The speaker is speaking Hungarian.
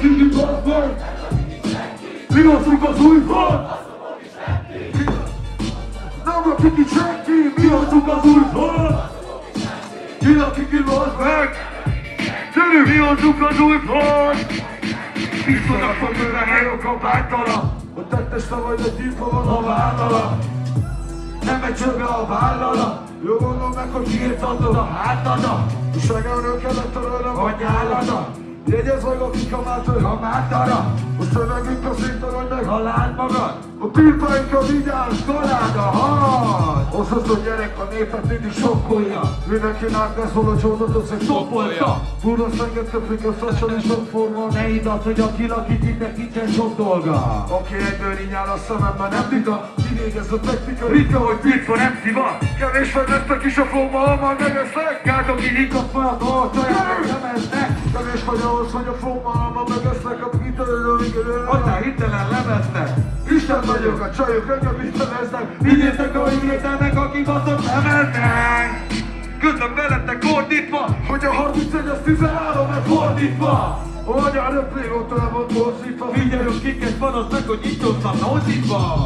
kiki basznak. Mi hoztuk az új font. Nem a kiki senki, mi hoztuk az új font. Ki a kiki basznak. Gyerünk, mi hoztuk az új font. Pisztonak fogőre helyok a bántala. A tetteste vagy egy gyípa van a vállala. Nem megy csőbe a vállala. Jó gondolom meg, hogy kiírtatod a hátada. Újságról kellett törölnöm a nyálada. Jegyez meg a kikamától a mátara. Most szövegünk a szintelen meg ha lát magad. A pilpaink a vigyázz, galád a had. Az, hogy gyerek a népet mindig sokkolja. Mindenki látni szól a csódatot, hogy topolja. Furra szenget köpik összesen és sok forma. Ne hidd azt, hogy aki lakít itt nincsen sok dolga. Aki egyből rinyál a szememben nem vita. Kivégez a technika, ritka, hogy pizza nem sziva. Kevés fejlesztek is a flóba, ha már megesznek. Gárdok így a fel, a tajára nem eznek. Kevés vagy ahhoz, hogy a flóba, ha már megesznek. A hittelőről végülőről. Adnál hittelen lemeznek. Isten vagyok, a csajok engem isteneznek. Vigyétek, ahogy értelnek, aki baszott lemeznek. Közben belettek ordítva, hogy a 31 az 13-e fordítva. A magyar röplég ott el van torzítva. Figyeljünk kiket van az meg, hogy itt ott van nozítva.